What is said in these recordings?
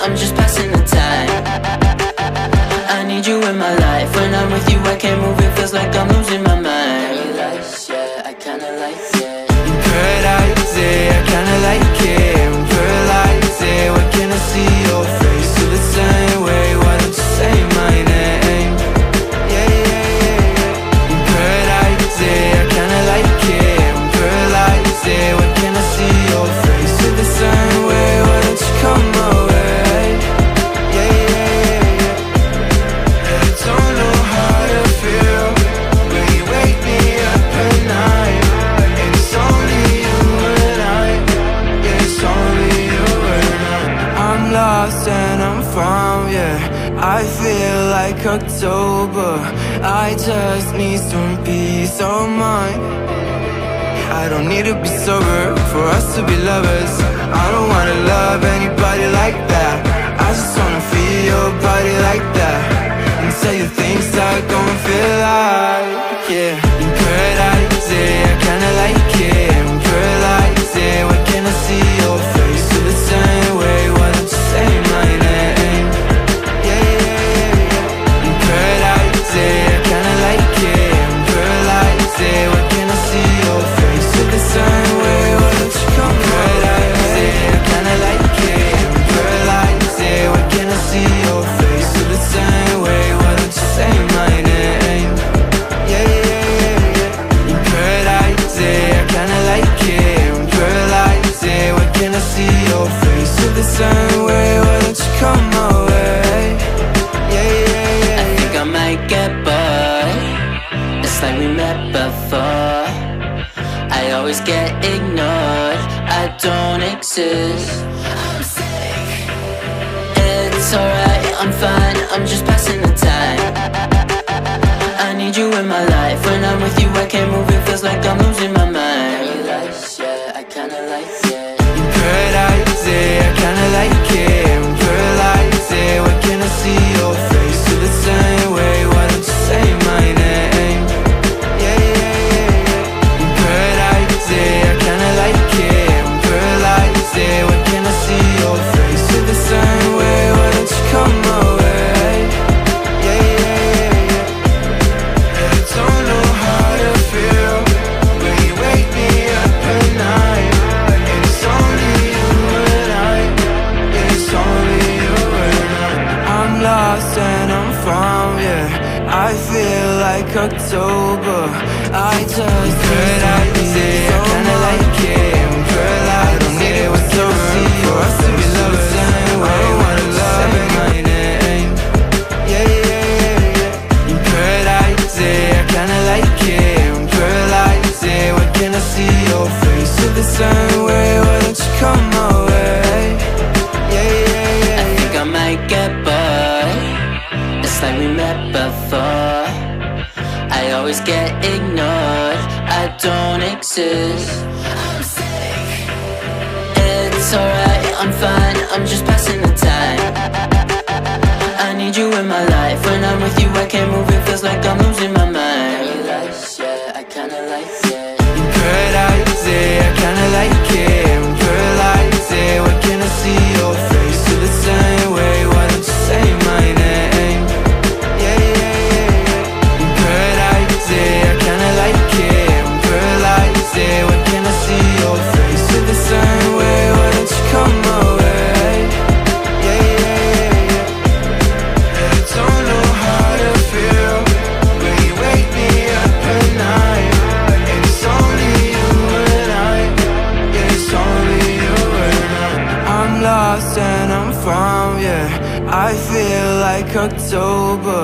I'm just passing the time. I need you in my life. When I'm with you, I can't move. It feels like I'm losing my mind. Paradise, yeah, I kinda like it. Paradise, yeah, I kinda like it. Paradise, yeah, why can't I see your face? Feel the same way, why don't you say my name? Yeah, yeah, yeah, yeah. Paradise, yeah, I kinda like it. Paradise, yeah, why can't I see your face? Feel the same way, why don't you come my way? Yeah, yeah, yeah, yeah. I don't know how to feel when you wake me up at night. And it's only you and I. Yeah, it's only you and I. I'm lost and I'm found, yeah. I feel like October. I just need some peace of mind. I don't need to be sober for us to be lovers. I don't wanna love anybody like that. I just wanna feel your body like that. And tell you things that gon' feel like, yeah. In paradise, yeah, I kinda like it. In paradise, yeah, why can't I see your face? Feel the same way, why don't you say my name? Yeah, yeah, yeah, yeah. In paradise, yeah, I kinda like it. In paradise, yeah, why can't I see your face? Feel the same way, why don't you come paradise, yeah, I kinda like it. In paradise, yeah, why can't I see your face? Feel the same way, why don't you say my name? Yeah, yeah, yeah, yeah. In paradise, yeah, I kinda like it. In paradise, yeah, why can't I see your face? Feel the same way, why don't you come my way? Yeah, yeah, yeah. I think I might get bored. It's like we met before. I always get ignored. I don't exist. I'm sick. It's alright, I'm fine. I'm just passing the time. I need you in my life. When I'm with you, I can't move. It feels like I'm losing my mind. Paradise, yeah, I kinda like it. In paradise, yeah, I kinda like it. In paradise, yeah, why can't I see your face? Feel the same way, why don't you say my name? Yeah, yeah, yeah, yeah. In paradise, yeah, I kinda like it. In paradise, yeah, why can't I see your face? Feel the same way, why don't you come my way? Yeah, yeah, yeah, yeah. I don't know how to feel when you wake me up at night. And it's only you and I. Yeah, it's only you and I. I'm lost and I'm found, yeah. I feel like October. I just paradise, yeah, I kinda like it. Paradise, I don't need it whatsoever for us to be lovers. I don't wanna love my name. Yeah, yeah, yeah, yeah. In paradise, yeah, I kinda like it. Paradise, yeah, why can't I see your face? Feel the same way, why don't you come my way? Yeah, yeah, yeah. I think I might get bored. It's like we met before. I always get ignored. I don't exist. I'm sick. It's alright, I'm fine. I'm just passing the time. I need you in my life. When I'm with you, I can't move. It feels like I'm losing my mind. Paradise, yeah, I kinda like it. In paradise, yeah, I kinda like it. In paradise, yeah, why can't I see your face? Feel the same way, why don't you say my name? Yeah, yeah, yeah, yeah. In paradise, yeah, I kinda like it. In paradise, yeah, why can't I see your face? Feel the same way, why don't you come my way? Yeah, yeah, yeah, yeah. I don't know how to feel when you wake me up at night. And it's only you and I. Yeah, it's only you and I. I'm lost and I'm found, yeah. I feel like October.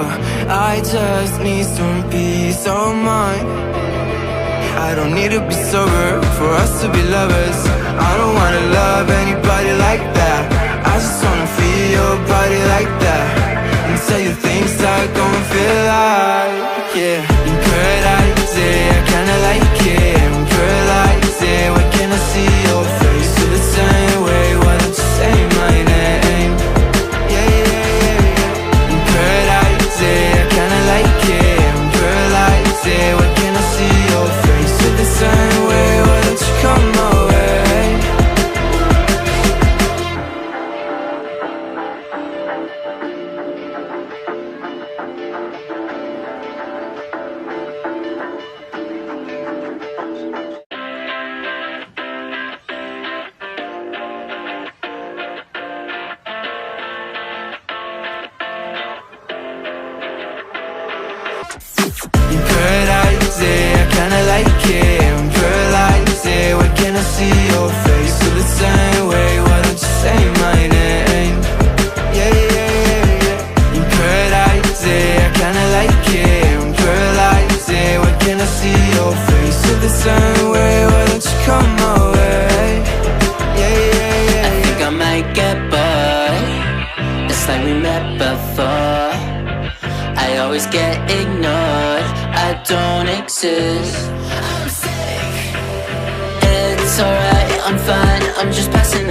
I just need some peace of mind. I don't need to be sober for us to be lovers. I don't wanna love anybody like that. I just wanna feel your body like that. And tell you things that gon' feel like, yeah. In paradise, yeah, I kinda like it. In paradise, yeah, why can't I see your face? Feel the same way, why don't you say my name? Yeah, yeah, yeah, yeah. In paradise, yeah, I kinda like it. In paradise, yeah, why can't I see your face? Feel the same way, why don't you come my way? before. I always get ignored, I don't exist. I'm sick. It's alright, I'm fine, I'm just passing